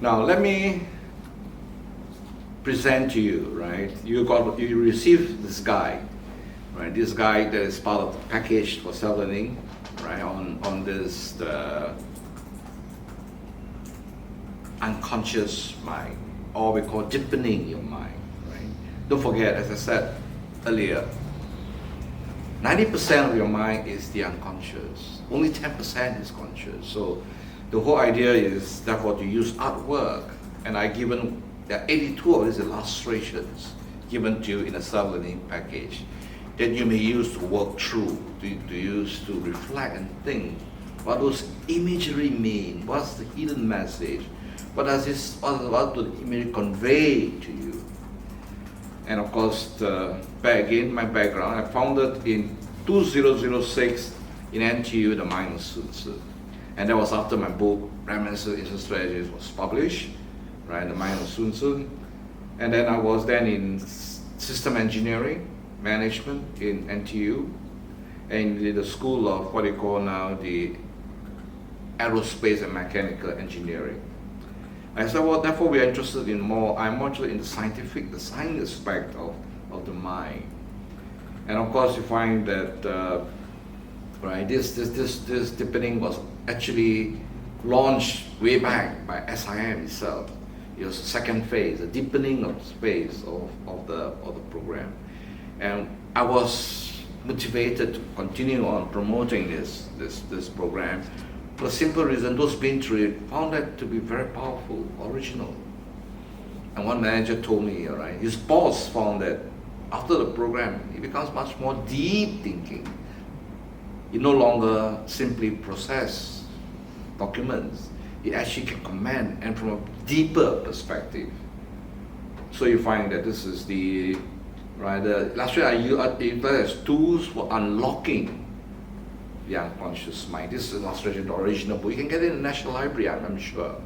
Now let me present to you, right? You receive this guide, right? This guide that is part of the package for self-learning, right? On this the unconscious mind, or we call deepening your mind, right? Don't forget, as I said earlier, 90% of your mind is the unconscious. Only 10% is conscious. So the whole idea is therefore to use artwork, and there are 82 of these illustrations given to you in a self-learning package that you may use to work through, to use to reflect and think what those imagery mean, what's the hidden message, what does the image convey to you. And of course, back again, my background, I founded in 2006 in NTU, The Mind of Sun Tzu. And that was after my book, Reminiscent Instant Strategies, was published, right, The Mind of Sun Tzu. And then I was then in system engineering, management in NTU, and in the school of what they call now the aerospace and mechanical engineering. I said, well, therefore I'm more interested in the science aspect of the mind. And of course you find that, right, this deepening was actually launched way back by SIM itself. It was the second phase, the deepening of space of the program. And I was motivated to continue on promoting this program for the simple reason those been through it found that to be very powerful, original. And one manager told me, all right, his boss found that after the program, it becomes much more deep thinking. You no longer simply process documents, you actually can comment, and from a deeper perspective. So you find that this is the illustration I use as tools for unlocking the unconscious mind. This is an illustration, the original book. You can get it in the National Library, I'm sure.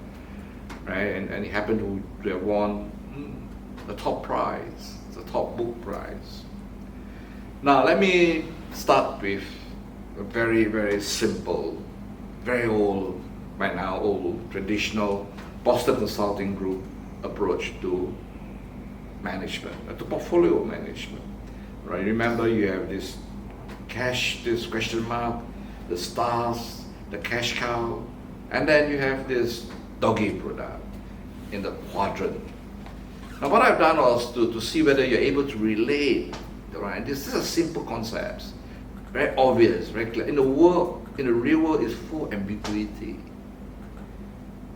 Right? And he happened to have won the top prize, the top book prize. Now let me start with a very, very simple, very old, by now old, traditional Boston Consulting Group approach to management, to portfolio management. Right? Remember, you have this question mark, the stars, the cash cow, and then you have this doggy product in the quadrant. Now what I've done was to see whether you're able to relate, right? These are simple concepts, very obvious, very clear. In the real world, is full of ambiguity.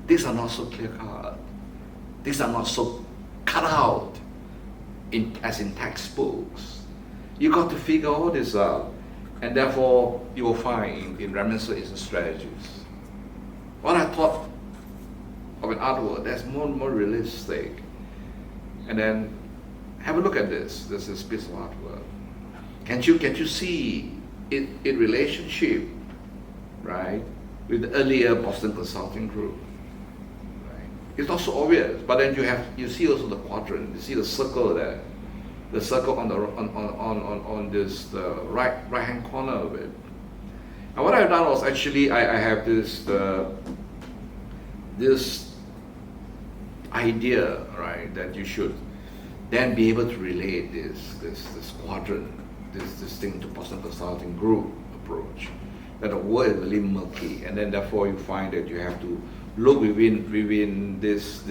These are not so clear cut. These are not so cut out as in textbooks. You got to figure all this out, and therefore you will find in Reminiscent Instant Strategies what I thought of an artwork that's more realistic. And then have a look at this. This is a piece of artwork. Can't you see it in relationship, right, with the earlier Boston Consulting Group? Right? It's not so obvious, but then you see also the quadrant. You see the circle there, the circle on this right hand corner of it. And what I've done was actually I have this idea, right, that you should then be able to relate this quadrant, this thing to Boston Consulting Group approach. That the world is really murky, and then therefore you find that you have to look within this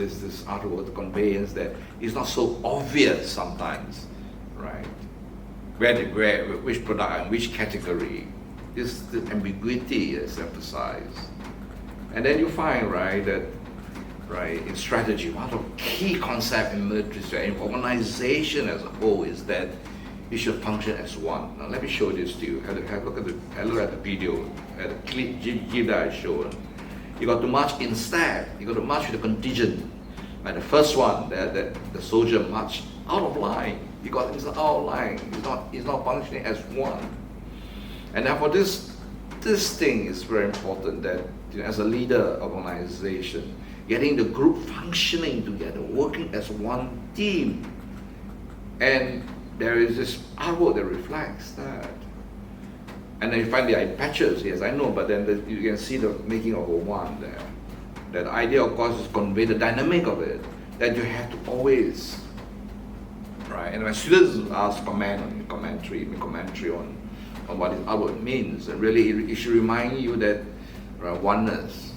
artwork, the conveyance that is not so obvious sometimes, right? Which product and which category. The ambiguity is emphasized. And then you find, right, that in strategy, one of the key concepts in military strategy, in organization as a whole, is that you should function as one. Now let me show this to you. Have a look at the video, at the clip that I showed. You got to march in step. You got to march with a contingent. Like the first one, the soldier marched out of line. He's out of line. He's not functioning as one. And therefore, this thing is very important. That as a leader of an organization, getting the group functioning together, working as one team, and there is this artwork that reflects that. And then you find the eye patches, yes, I know, but then you can see the making of a one there. That idea, of course, is convey the dynamic of it, that you have to always, right? And when students ask commentary on what this artwork means, and really it should remind you that oneness,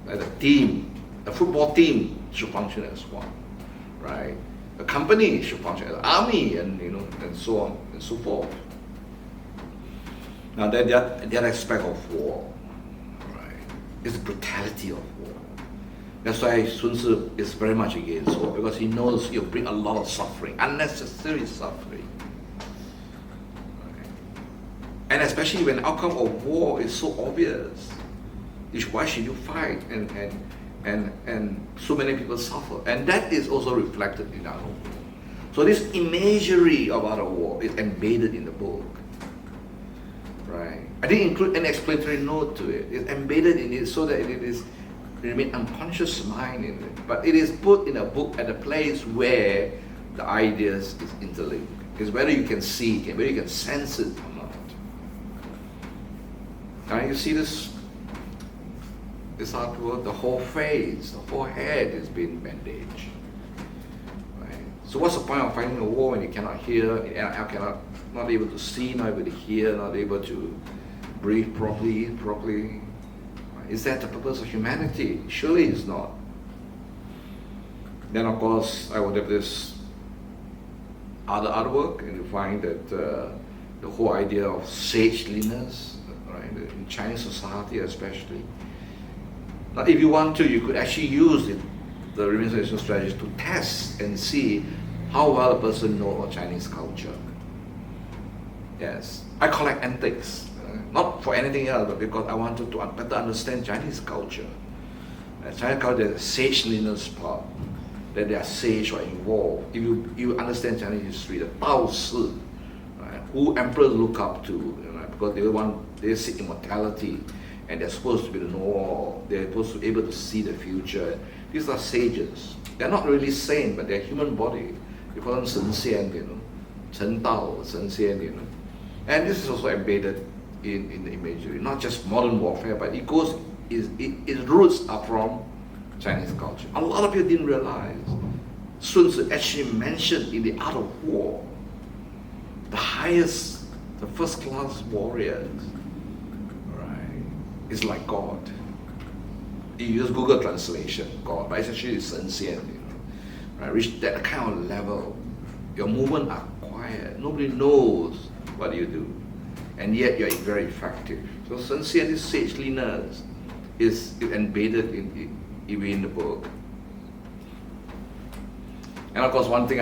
that a football team should function as one, right? A company should function as an army, and and so on and so forth. Now that aspect of war, right, is the brutality of war. That's why Sun Tzu is very much against war, because he knows you bring a lot of suffering, unnecessary suffering. Right? And especially when the outcome of war is so obvious, why should you fight and so many people suffer? And that is also reflected in our war. So this imagery of our war is embedded in the book. Right? I didn't include an explanatory note to it. It's embedded in it so that it remain unconscious mind in it. But it is put in a book at a place where the ideas is interlinked. It's whether you can see it, whether you can sense it or not. Now you see this artwork, the whole face, the whole head is being bandaged. Right? So what's the point of fighting a war when you cannot hear, not able to see, not able to hear, not able to breathe properly, eat properly? Is that the purpose of humanity? Surely it's not. Then of course I would have this other artwork, and you find that the whole idea of sageliness, right, in Chinese society especially. Now if you want to, you could actually use the renunciation strategy to test and see how well a person knows about Chinese culture. Yes, I collect antiques, not for anything else, but because I wanted to better understand Chinese culture. Chinese culture, there's a sageliness part, that they are sage or involved. If you understand Chinese history, the Tao Si, right, who emperors look up to, right, because they seek immortality, and they're supposed to be the know-all. They're supposed to be able to see the future. These are sages. They're not really saints, but they're human body. You call them Shen Xian, Chen Dao, Shen Xian, And this is also embedded in the imagery, not just modern warfare, but its roots are from Chinese culture. A lot of people didn't realize Sun Tzu actually mentioned in The Art of War, the first class warriors, right, is like God. You use Google translation, God, but it's actually Shen Xian, right? Reach that kind of level, your movements are quiet, nobody knows what you do, and yet you're very effective. So Shen Xian, this sageliness is embedded in the book. And of course, one thing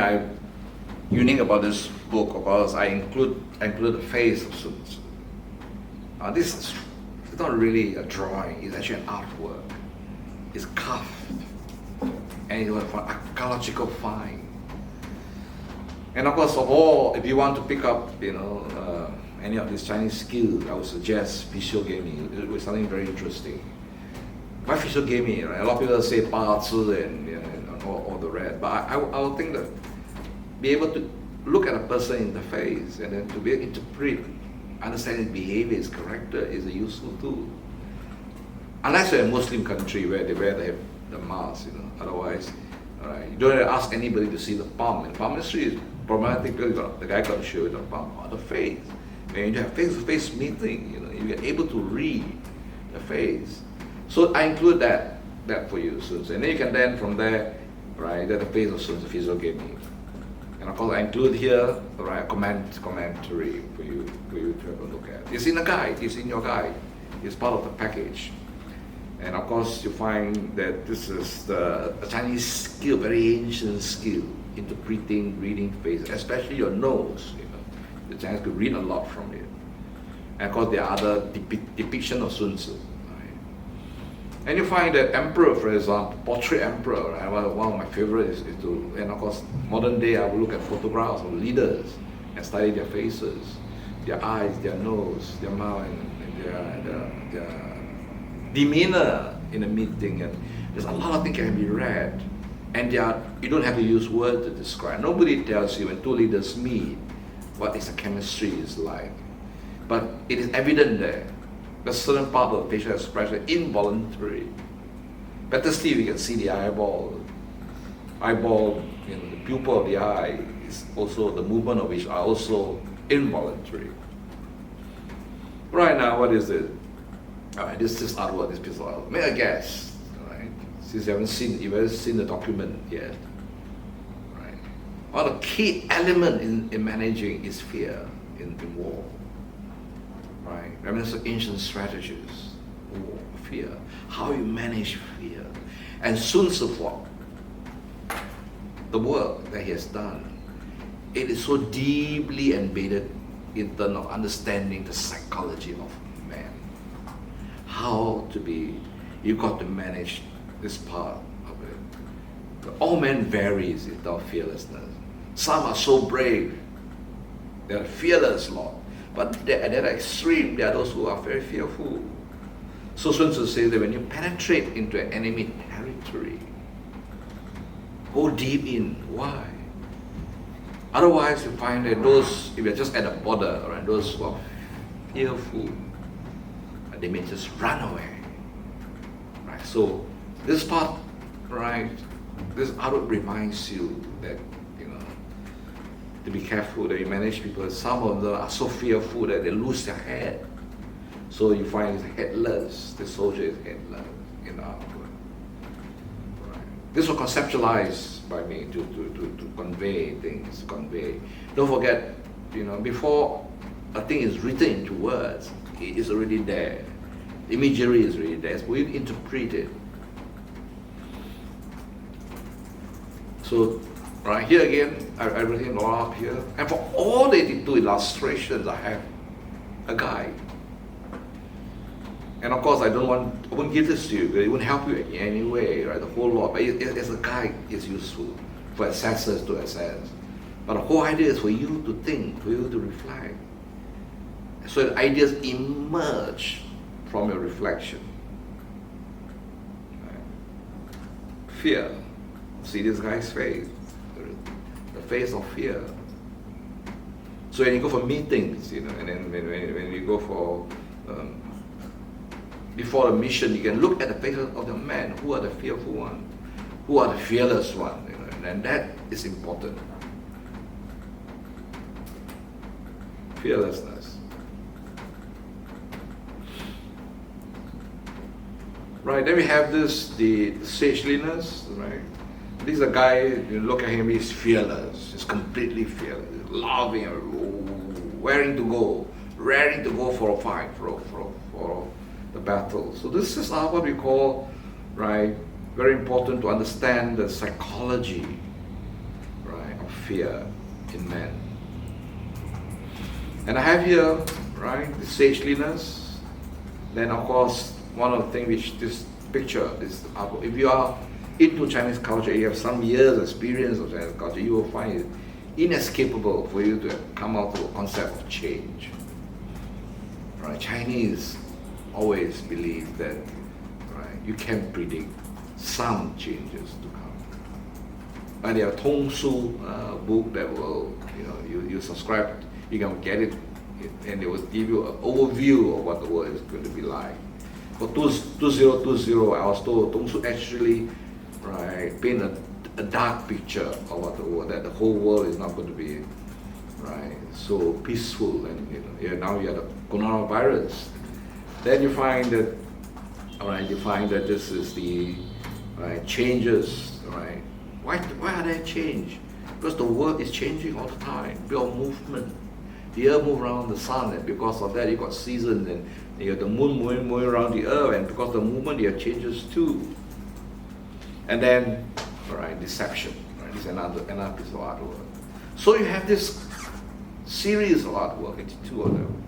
unique about this book, of course, I include the face of Sun Tzu. This is not really a drawing; it's actually an artwork. It's carved, and it was an archaeological find. And of course, if you want to pick up, any of these Chinese skills, I would suggest physiogamy. It was something very interesting. Why physiogamy? Right? A lot of people say Pa Zi and all the rest, but I would think that be able to look at a person in the face and then to be able to interpret, understand his behavior, his character is a useful tool. Unless you're in a Muslim country where they wear the mask, otherwise, right, you don't have to ask anybody to see the palm. And palmistry is problematic because the guy got to show you the palm or the face. When you have face-to-face meeting, you are able to read the face. So I include that for you, Sun Tzu. And then you can from there, right, that the face of Sun Tzu physiogamy. And of course I include here, right, commentary for you to have a look at. It's in the guide, it's in your guide. It's part of the package. And of course you find that this is a Chinese skill, very ancient skill, interpreting, reading faces, especially your nose. The Chinese could read a lot from it. And of course there are other depictions of Sun Tzu. And you find that emperor, for example, portrait emperor, right? One of my favorites is to, and of course, modern day I will look at photographs of leaders and study their faces, their eyes, their nose, their mouth, and their demeanor in a meeting. And there's a lot of things that can be read. And you don't have to use words to describe. Nobody tells you when two leaders meet what is the chemistry is like. But it is evident there. There's a certain part of the facial expression involuntary. Better still, you can see the eyeball. Eyeball, the pupil of the eye is also, the movement of which are also involuntary. Right now, what is it? All right, this is artwork, this piece of artwork. Make a guess, right? Since you haven't seen the document yet, right? One of the key element in managing is fear in war, right? I mean, it's ancient strategies, war, fear, how you manage fear. And Sun Tzu, the work that he has done, it is so deeply embedded in terms of understanding the psychology of man. How to be, you've got to manage this part of it. All men varies in terms of fearlessness. Some are so brave, they're fearless, Lord. But at that extreme, there are those who are very fearful. So Sun Tzu says that when you penetrate into an enemy territory, go deep in. Why? Otherwise, you find that those, if you're just at the border, right, those who are fearful, they may just run away. Right? So this part, right, this artwork reminds you that, to be careful that you manage people. Some of them are so fearful that they lose their head. So you find it's headless. The soldier is headless in the artwork. Right. This was conceptualized by me to convey things, Don't forget, before a thing is written into words, it is already there. The imagery is already there. So we interpret it. So, right here again, I've written all up here. And for all the two illustrations, I have a guide. And of course, I won't give this to you, because it won't help you in any way, right? The whole lot. But as a guide, it's useful for assessors to assess. But the whole idea is for you to think, for you to reflect. So the ideas emerge from your reflection. Right? Fear. See this guy's face. The face of fear. So when you go for meetings, and then when you go for before a mission, you can look at the faces of the men. Who are the fearful ones? Who are the fearless ones? And that is important. Fearlessness. Right, then we have this, the sageliness, right? This is a guy, you look at him, he's fearless. He's completely fearless. Loving, raring to go for a fight, for the battle. So this is what we call, right, very important to understand the psychology, right, of fear in men. And I have here, right, the sageliness. Then of course, one of the things which this picture is, if you are into Chinese culture, you have some years experience of Chinese culture, you will find it inescapable for you to come out to a concept of change. Right? Chinese always believe that, right, you can predict some changes to come. And there are Tong Su book that will, you subscribe, you can get it, and they will give you an overview of what the world is going to be like. For 2020, I was told Tong Su actually, right, paint a dark picture of what the world, that the whole world is not going to be, right, so peaceful, and now you have the coronavirus. Then you find that, all right, this is the changes, right? Why are there change? Because the world is changing all the time. Pure movement. The earth moves around the sun, and because of that, you got seasons, and you have the moon moving around the earth, and because of the movement, there are changes too. And then, all right, deception. Right? This is another piece of artwork. So you have this series of artwork, it's two of them.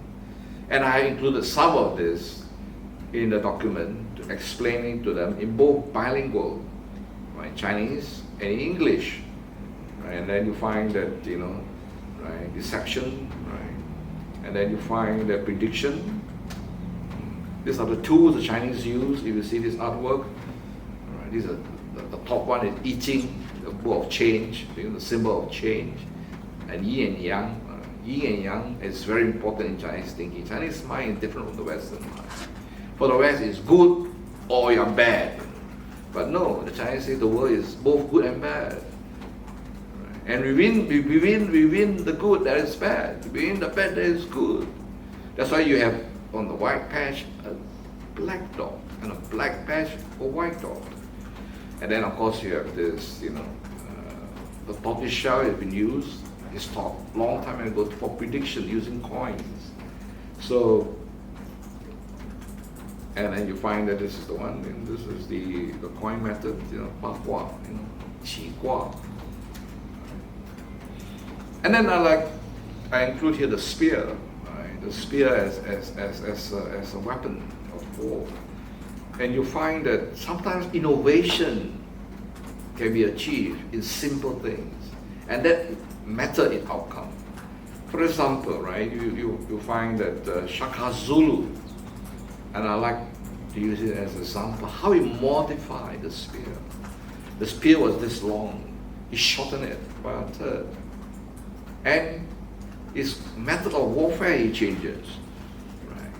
And I included some of this in the document, explaining to them in both bilingual, right, Chinese and English. Right? And then you find that, right, deception, right? And then you find the prediction. These are the tools the Chinese use. If you see this artwork, right, these are the top one is I Ching, the book of change, the symbol of change, and yin and yang. Yin and yang is very important in Chinese thinking. Chinese mind is different from the Western mind. For the West, it's good or you're bad. But no, the Chinese say the world is both good and bad. Right? And within the good there is bad. Within the bad there is good. That's why you have on the white patch a black dot and a black patch a white dot. And then of course you have this, the tortoise shell has been used. It's taught long time ago for prediction using coins. So, and then you find that this is the one, and this is the coin method, Ba Gua, Qi Gua. And then I include here the spear, right? The spear as a weapon of war. And you find that sometimes innovation can be achieved in simple things, and that matter in outcome. For example, right, you find that Shaka Zulu, and I like to use it as an example, how he modified the spear. The spear was this long, he shortened it by a third. And his method of warfare he changes. Right?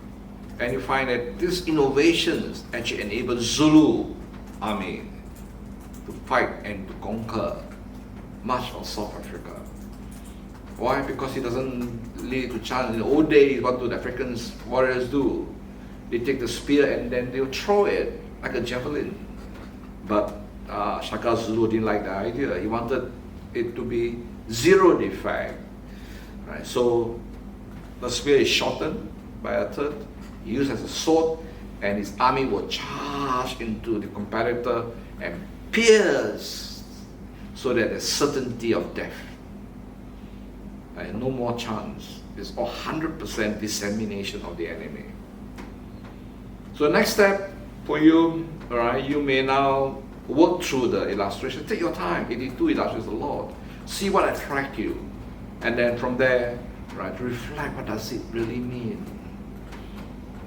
And you find that these innovations actually enable Zulu army to fight and to conquer much of South Africa. Why? Because it doesn't lead to chance. In the old days, what do the African warriors do? They take the spear and then they'll throw it like a javelin. But Shaka Zulu didn't like the idea. He wanted it to be zero defect. Right? So the spear is shortened by a third, used as a sword, and his army will charge into the competitor and pierce so that there's certainty of death. No more chance. It's 100% dissemination of the enemy. So the next step for you, all right, you may now work through the illustration. Take your time, 82 illustrations a lot. See what attracts you. And then from there, right, reflect, what does it really mean?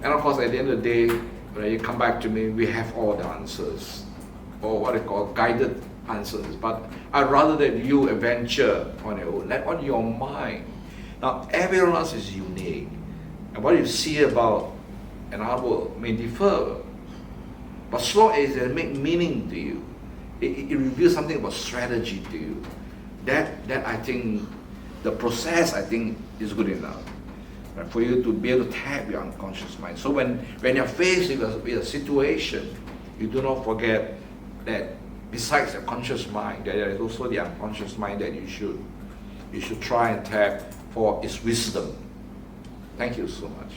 And of course, at the end of the day, when you come back to me, we have all the answers, or what I call guided answers. But I'd rather that you adventure on your own, let on your mind. Now, everyone else is unique. And what you see about another world may differ. But as long as it makes meaning to you, it reveals something about strategy to you. That I think, the process I think is good enough. Right, for you to be able to tap your unconscious mind. So when you're faced with a situation, you do not forget that besides the conscious mind, there is also the unconscious mind that you should try and tap for its wisdom. Thank you so much.